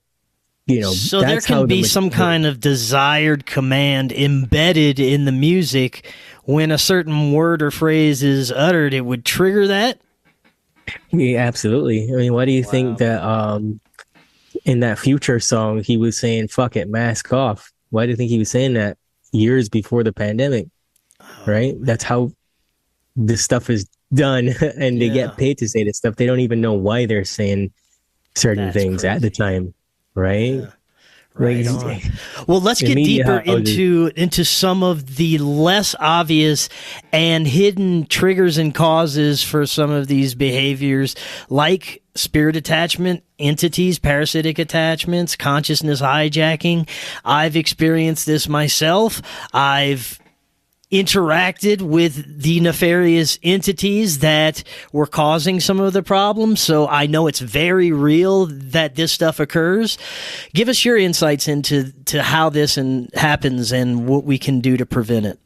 so there can be some kind of desired command embedded in the music. When a certain word or phrase is uttered, it would trigger that? Yeah, absolutely. I mean, why do you think that in that Future song, he was saying, fuck it, mask off? Why do you think he was saying that years before the pandemic? Right? That's how this stuff is done. And they get paid to say this stuff. They don't even know why they're saying certain things crazy at the time. right? Right Like on. Well, let's the get media deeper houses. into some of the less obvious and hidden triggers and causes for some of these behaviors, like spirit attachment, entities, parasitic attachments, consciousness hijacking. I've experienced this myself. I've interacted with the nefarious entities that were causing some of the problems. So I know it's very real that this stuff occurs. Give us your insights into how this happens and what we can do to prevent it.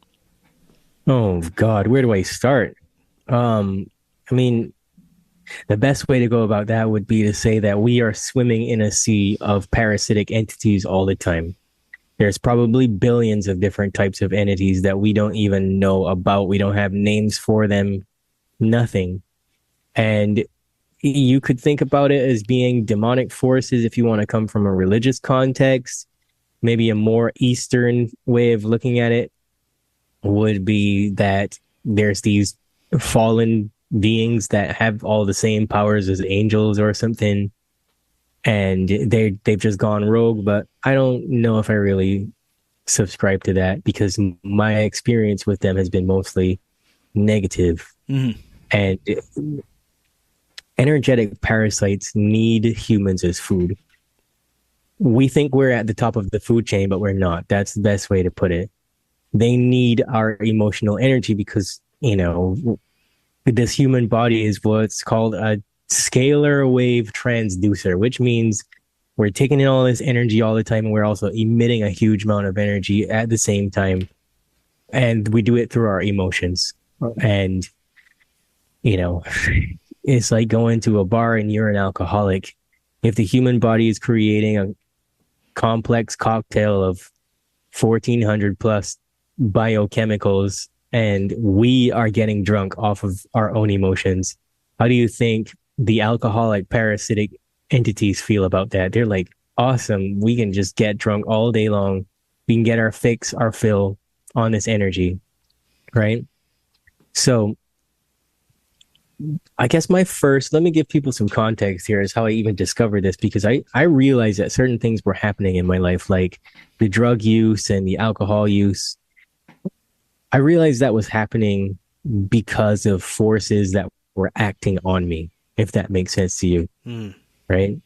Oh God, where do I start? I mean, the best way to go about that would be to say that we are swimming in a sea of parasitic entities all the time. There's probably billions of different types of entities that we don't even know about. We don't have names for them, nothing. And you could think about it as being demonic forces if you want to come from a religious context. Maybe a more Eastern way of looking at it would be that there's these fallen beings that have all the same powers as angels or something, and they've just gone rogue. But I don't know if I really subscribe to that, because my experience with them has been mostly negative. And energetic parasites need humans as food. We think we're at the top of the food chain, but we're not. That's the best way to put it. They need our emotional energy because, you know, this human body is what's called a scalar wave transducer, which means we're taking in all this energy all the time, and we're also emitting a huge amount of energy at the same time. And we do it through our emotions. And, you know, it's like going to a bar and you're an alcoholic. If the human body is creating a complex cocktail of 1,400 plus biochemicals, and we are getting drunk off of our own emotions, how do you think the alcoholic parasitic entities feel about that? They're like, awesome, we can just get drunk all day long. We can get our fix, our fill on this energy, right? So I guess let me give people some context here as how I even discovered this, because I realized that certain things were happening in my life, like the drug use and the alcohol use. I realized that was happening because of forces that were acting on me, if that makes sense to you, right?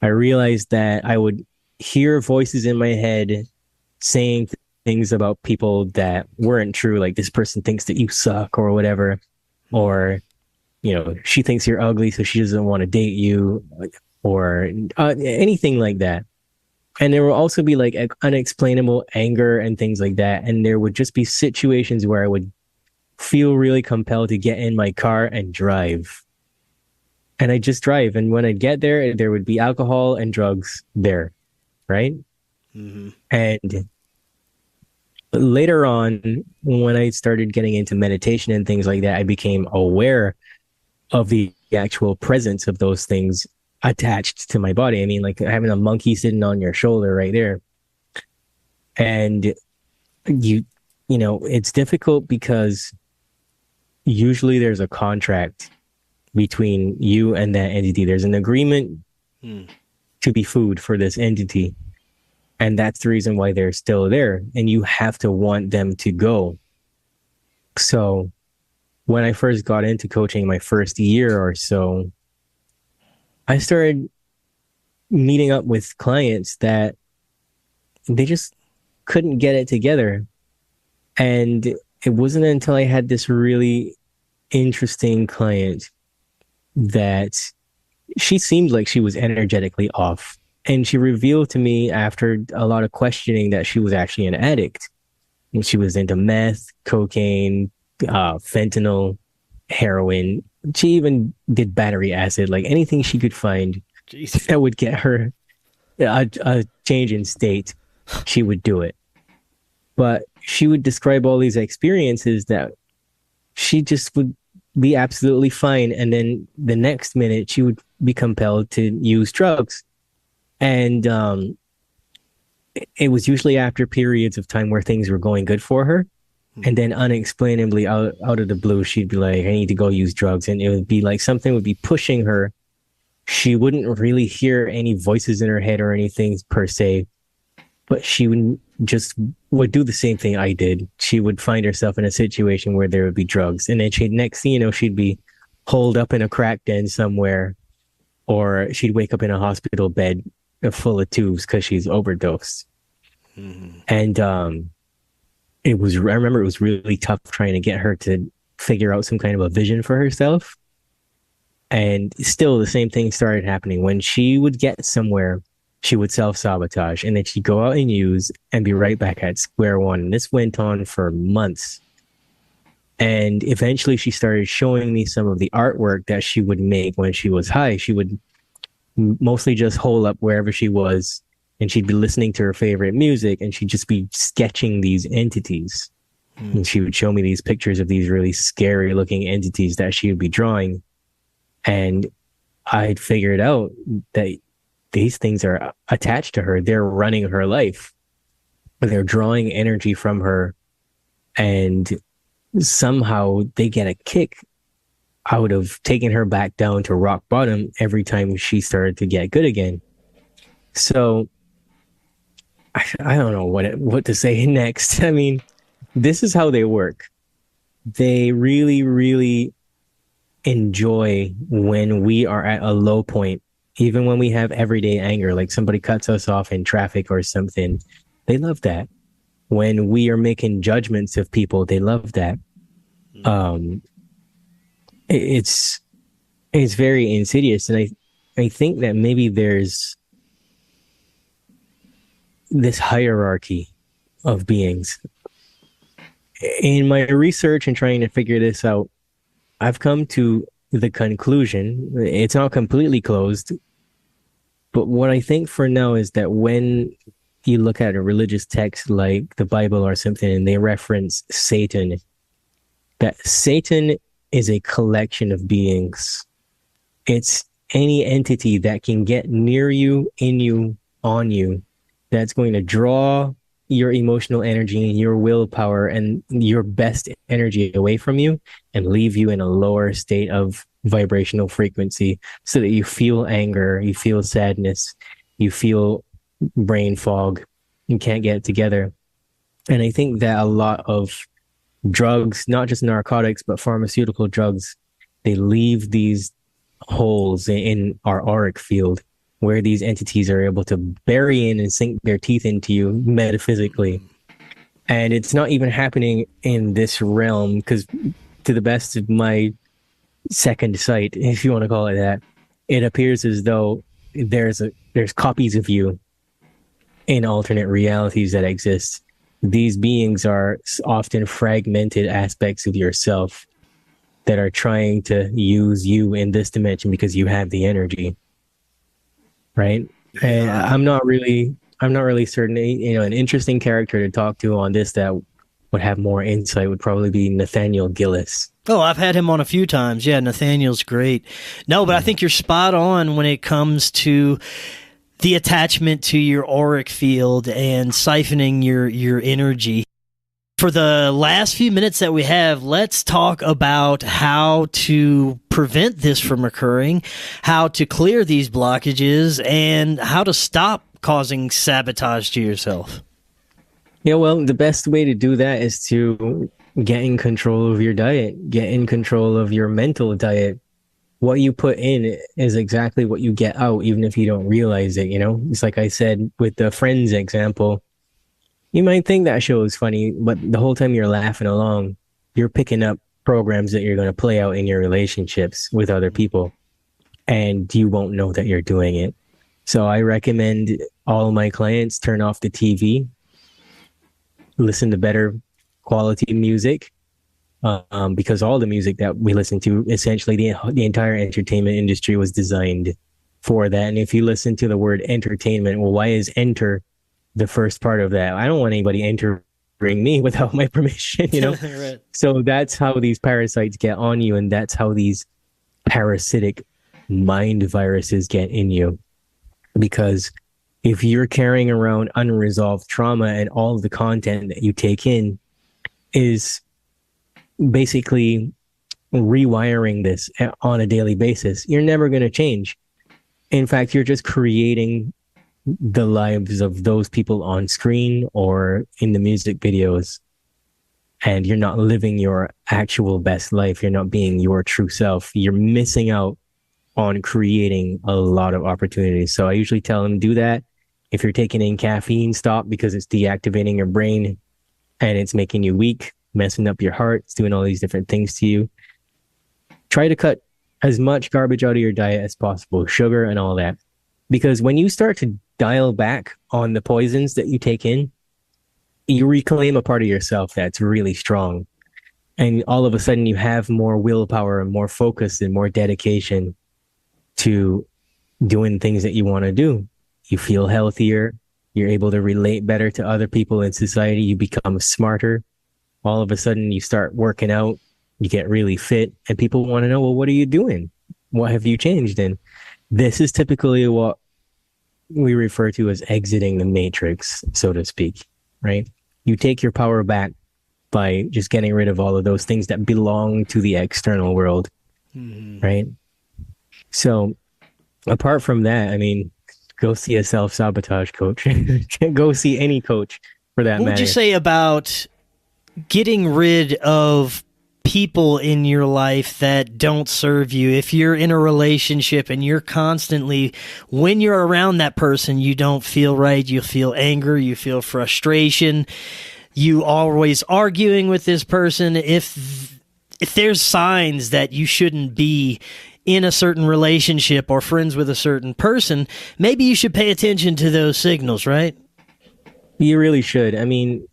I realized that I would hear voices in my head saying things about people that weren't true, like this person thinks that you suck or whatever, or, you know, she thinks you're ugly, so she doesn't want to date you, or anything like that. And there will also be like unexplainable anger and things like that. And there would just be situations where I would feel really compelled to get in my car and drive. And I just drive. And when I'd get there, there would be alcohol and drugs there, right? And later on, when I started getting into meditation and things like that, I became aware of the actual presence of those things attached to my body. I mean, like having a monkey sitting on your shoulder right there. And you know, it's difficult because usually there's a contract between you and that entity. There's an agreement to be food for this entity. And that's the reason why they're still there. And you have to want them to go. So when I first got into coaching, my first year or so, I started meeting up with clients that they just couldn't get it together. And it wasn't until I had this really interesting client that she seemed like she was energetically off. And she revealed to me after a lot of questioning that she was actually an addict. And she was into meth, cocaine, fentanyl, heroin. She even did battery acid, like anything she could find that would get her a change in state, she would do it. But she would describe all these experiences that she just would be absolutely fine. And then the next minute she would be compelled to use drugs. And it was usually after periods of time where things were going good for her. And then unexplainably out of the blue, she'd be like, I need to go use drugs. And it would be like something would be pushing her she wouldn't really hear any voices in her head or anything per se, but she would do the same thing I did. She would find herself in a situation where there would be drugs, and then next thing you know, she'd be holed up in a crack den somewhere, or she'd wake up in a hospital bed full of tubes because she's overdosed. Mm-hmm. And I remember it was really tough trying to get her to figure out some kind of a vision for herself. And still the same thing started happening. When she would get somewhere, she would self-sabotage, and then she'd go out and use and be right back at square one. And this went on for months. And eventually she started showing me some of the artwork that she would make when she was high. She would mostly just hole up wherever she was, and she'd be listening to her favorite music, and she'd just be sketching these entities. And she would show me these pictures of these really scary looking entities that she would be drawing. And I'd figured out that these things are attached to her. They're running her life. They're drawing energy from her. And somehow they get a kick out of taking her back down to rock bottom every time she started to get good again. So I don't know what to say next. I mean, this is how they work. They really, really enjoy when we are at a low point, even when we have everyday anger, like somebody cuts us off in traffic or something. They love that. When we are making judgments of people, they love that. It's very insidious, and I think that maybe there's this hierarchy of beings. In my research and trying to figure this out, I've come to the conclusion, it's not completely closed, but what I think for now is that when you look at a religious text like the Bible or something, and they reference Satan, that Satan is a collection of beings. It's any entity that can get near you, in you, on you, that's going to draw your emotional energy and your willpower and your best energy away from you and leave you in a lower state of vibrational frequency so that you feel anger, you feel sadness, you feel brain fog, you can't get it together. And I think that a lot of drugs, not just narcotics, but pharmaceutical drugs, they leave these holes in our auric field where these entities are able to bury in and sink their teeth into you metaphysically. And it's not even happening in this realm, because to the best of my second sight, if you want to call it that, it appears as though there's copies of you in alternate realities that exist. These beings are often fragmented aspects of yourself that are trying to use you in this dimension because you have the energy. Right. And I'm not really certain, an interesting character to talk to on this that would have more insight would probably be Nathaniel Gillis. Oh, I've had him on a few times. Yeah, Nathaniel's great. No, but I think you're spot on when it comes to the attachment to your auric field and siphoning your energy. For the last few minutes that we have, let's talk about how to prevent this from occurring, how to clear these blockages, and how to stop causing sabotage to yourself. Yeah, well, the best way to do that is to get in control of your diet, get in control of your mental diet. What you put in is exactly what you get out, even if you don't realize it, It's like I said with the Friends example. You might think that show is funny, but the whole time you're laughing along, you're picking up programs that you're going to play out in your relationships with other people, and you won't know that you're doing it. So I recommend all of my clients turn off the TV, listen to better quality music, because all the music that we listen to, essentially the entire entertainment industry was designed for that. And if you listen to the word entertainment, well, why is enter the first part of that? I don't want anybody entering me without my permission, Right. So that's how these parasites get on you, and that's how these parasitic mind viruses get in you. Because if you're carrying around unresolved trauma and all of the content that you take in is basically rewiring this on a daily basis, you're never going to change. In fact, you're just creating the lives of those people on screen or in the music videos, and you're not living your actual best life. You're not being your true self. You're missing out on creating a lot of opportunities. So I usually tell them, do that. If you're taking in caffeine, stop, because it's deactivating your brain and it's making you weak, messing up your heart. It's doing all these different things to you. Try to cut as much garbage out of your diet as possible, sugar and all that. Because when you start to dial back on the poisons that you take in, you reclaim a part of yourself that's really strong. And all of a sudden you have more willpower and more focus and more dedication to doing things that you want to do. You feel healthier. You're able to relate better to other people in society. You become smarter. All of a sudden you start working out. You get really fit, and people want to know, well, what are you doing? What have you changed? And this is typically what we refer to as exiting the matrix, so to speak, right? You take your power back by just getting rid of all of those things that belong to the external world, right? So apart from that, I mean, go see a self-sabotage coach. Go see any coach for that matter. What would you say about getting rid of people in your life that don't serve you? If you're in a relationship and you're constantly, when you're around that person, you don't feel right, you feel anger, you feel frustration, you always arguing with this person. If there's signs that you shouldn't be in a certain relationship or friends with a certain person, maybe you should pay attention to those signals, right? You really should. I mean,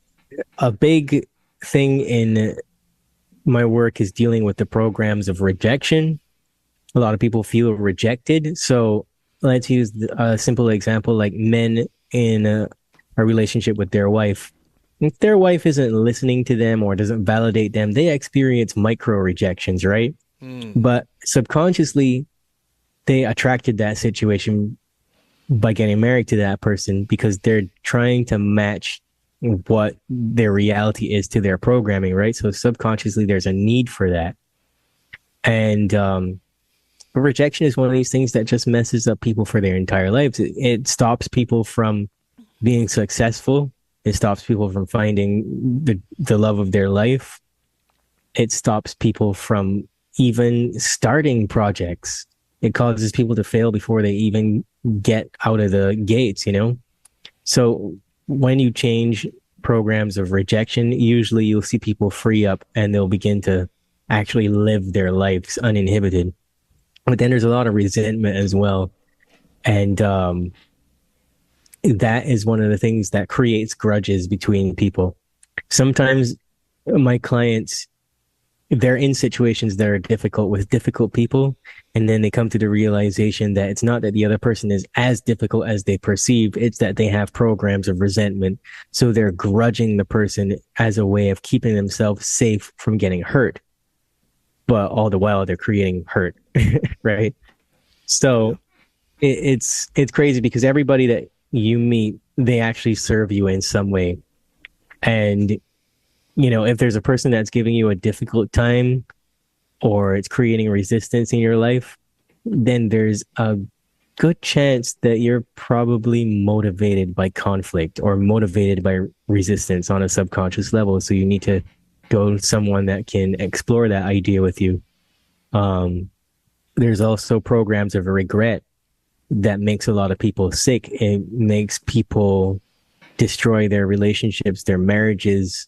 a big thing in my work is dealing with the programs of rejection. A lot of people feel rejected. So let's use a simple example, like men in a relationship with their wife. If their wife isn't listening to them or doesn't validate them, they experience micro rejections, right? But subconsciously, they attracted that situation by getting married to that person because they're trying to match what their reality is to their programming, right? So subconsciously, there's a need for that. And rejection is one of these things that just messes up people for their entire lives. It stops people from being successful. It stops people from finding the love of their life. It stops people from even starting projects. It causes people to fail before they even get out of the gates, you know? So when you change programs of rejection, usually you'll see people free up and they'll begin to actually live their lives uninhibited. But then there's a lot of resentment as well. And that is one of the things that creates grudges between people. Sometimes my clients, they're in situations that are difficult with difficult people, and then they come to the realization that it's not that the other person is as difficult as they perceive, it's that they have programs of resentment. So they're grudging the person as a way of keeping themselves safe from getting hurt. But all the while they're creating hurt, right? So it's crazy because everybody that you meet, they actually serve you in some way. And you know, if there's a person that's giving you a difficult time or it's creating resistance in your life, then there's a good chance that you're probably motivated by conflict or motivated by resistance on a subconscious level. So you need to go to someone that can explore that idea with you. There's also programs of regret that makes a lot of people sick. It makes people destroy their relationships, their marriages,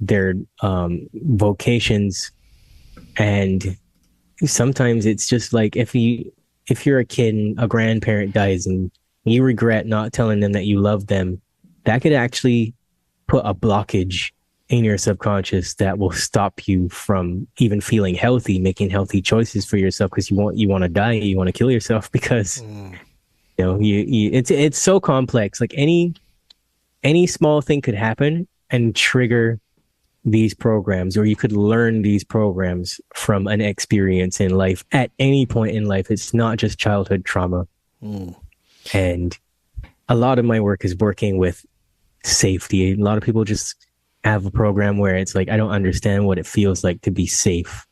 their vocations. And sometimes it's just like if you're a kid and a grandparent dies and you regret not telling them that you love them, that could actually put a blockage in your subconscious that will stop you from even feeling healthy, making healthy choices for yourself, because you want to die, you want to kill yourself because you know it's so complex. Like any small thing could happen and trigger these programs, or you could learn these programs from an experience in life at any point in life. It's not just childhood trauma. And a lot of my work is working with safety. A lot of people just have a program where it's like, I don't understand what it feels like to be safe.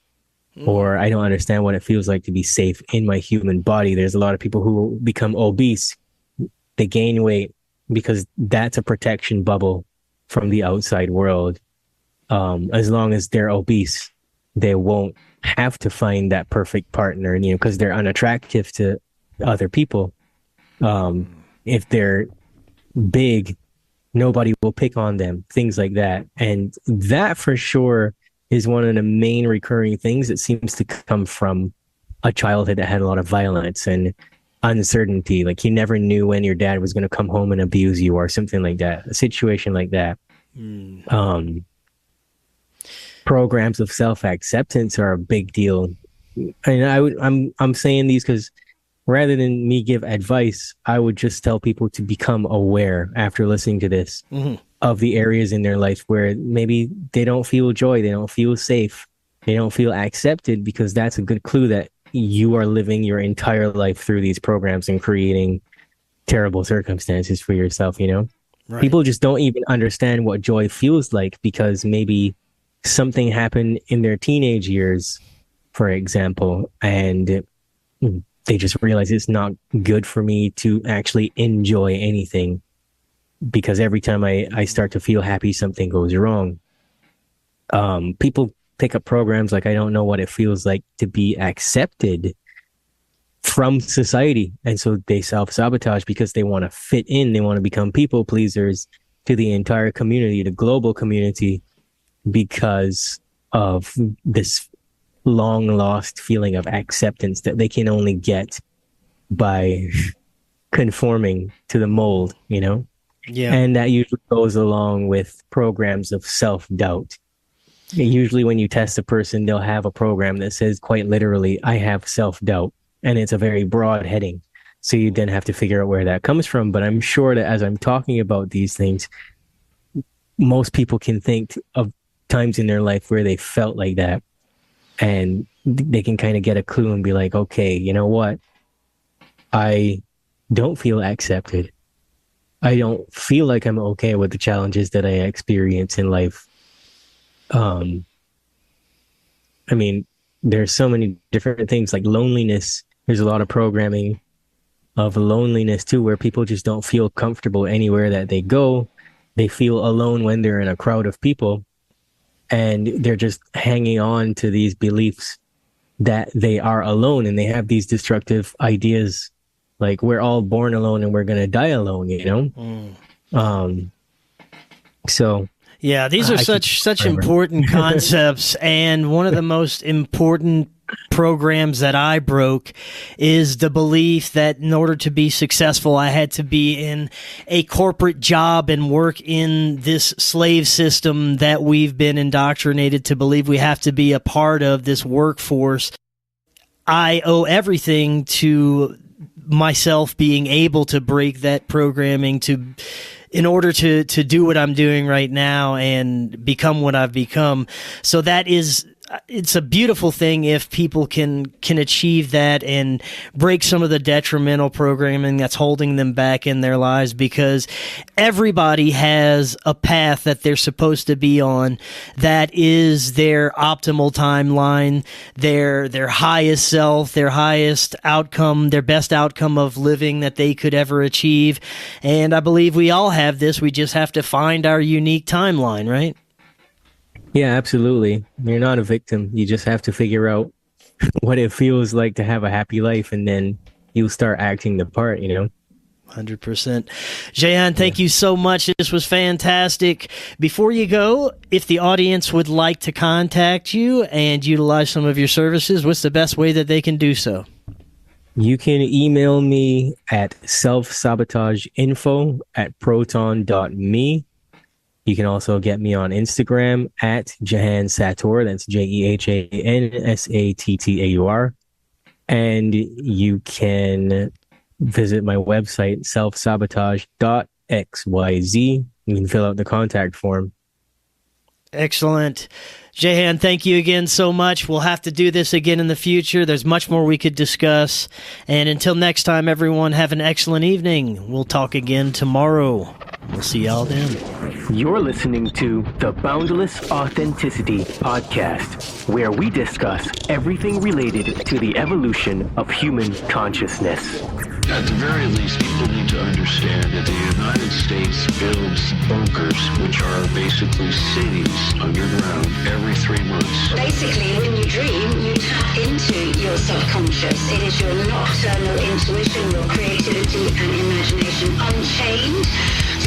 or I don't understand what it feels like to be safe in my human body. There's a lot of people who become obese. They gain weight because that's a protection bubble from the outside world. As long as they're obese, they won't have to find that perfect partner, because they're unattractive to other people. If they're big, nobody will pick on them, things like that. And that for sure is one of the main recurring things that seems to come from a childhood that had a lot of violence and uncertainty. Like you never knew when your dad was going to come home and abuse you or something like that, a situation like that. Programs of self-acceptance are a big deal. And I'm saying these because rather than me give advice, I would just tell people to become aware after listening to this of the areas in their life where maybe they don't feel joy, they don't feel safe, they don't feel accepted, because that's a good clue that you are living your entire life through these programs and creating terrible circumstances for yourself, Right. People just don't even understand what joy feels like because maybe something happened in their teenage years, for example, and they just realize it's not good for me to actually enjoy anything because every time I start to feel happy, something goes wrong. People pick up programs like I don't know what it feels like to be accepted from society. And so they self-sabotage because they want to fit in. They want to become people pleasers to the entire community, the global community, because of this long lost feeling of acceptance that they can only get by conforming to the mold, Yeah. And that usually goes along with programs of self-doubt. Usually when you test a person, they'll have a program that says quite literally, I have self-doubt. And it's a very broad heading. So you then have to figure out where that comes from. But I'm sure that as I'm talking about these things, most people can think of times in their life where they felt like that. And they can kind of get a clue and be like, okay, you know what? I don't feel accepted. I don't feel like I'm okay with the challenges that I experience in life. I mean, there's so many different things like loneliness. There's a lot of programming of loneliness too, where people just don't feel comfortable anywhere that they go. They feel alone when they're in a crowd of people, and they're just hanging on to these beliefs that they are alone, and they have these destructive ideas like we're all born alone and we're going to die alone, So yeah, these are such important concepts, and one of the most important programs that I broke is the belief that in order to be successful, I had to be in a corporate job and work in this slave system that we've been indoctrinated to believe we have to be a part of, this workforce. I owe everything to myself being able to break that programming in order to do what I'm doing right now and become what I've become. So it's a beautiful thing if people can achieve that and break some of the detrimental programming that's holding them back in their lives, because everybody has a path that they're supposed to be on that is their optimal timeline, their highest self, their highest outcome, their best outcome of living that they could ever achieve. And I believe we all have this. We just have to find our unique timeline, right? Yeah, absolutely. You're not a victim. You just have to figure out what it feels like to have a happy life, and then you'll start acting the part, 100%. Jehan, thank you so much. This was fantastic. Before you go, if the audience would like to contact you and utilize some of your services, what's the best way that they can do so? You can email me at self-sabotageinfo@proton.me. You can also get me on Instagram at Jehan Sattaur. That's JehanSattaur. And you can visit my website, selfsabotage.xyz. You can fill out the contact form. Excellent. Jehan, thank you again so much. We'll have to do this again in the future. There's much more we could discuss. And until next time, everyone, have an excellent evening. We'll talk again tomorrow. We'll see y'all then. You're listening to the Boundless Authenticity Podcast, where we discuss everything related to the evolution of human consciousness. At the very least, people need to understand that the United States builds bunkers, which are basically cities underground, every 3 months. Basically, when you dream, you tap into your subconscious. It is your nocturnal intuition, your creativity and imagination unchained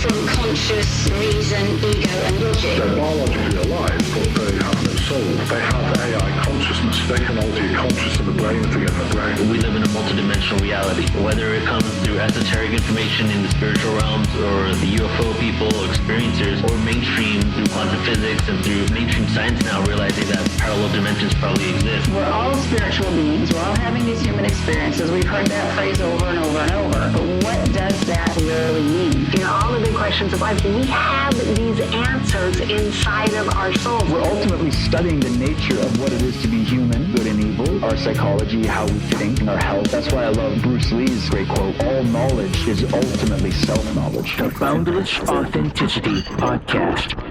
from conscious reason, ego and logic. They're biologically alive, but they have no soul. They have AI consciousness. They can alter your conscious in the brain to get in the brain. We live in a multidimensional reality. Whether it comes through esoteric information in the spiritual realms, or the UFO people, experiencers, or mainstream through quantum physics and through mainstream science now realizing that parallel dimensions probably exist. We're all spiritual beings. We're all having these human experiences. We've heard that phrase over and over and over. But what does that really mean? You know, all the big questions of life, we have these answers inside of our souls. We're ultimately studying the nature of what it is to be human, good and evil, our psychology, how we think, and our health. That's why I love Bruce Lee's great quote, all knowledge is ultimately self-knowledge. The Boundless Authenticity Podcast.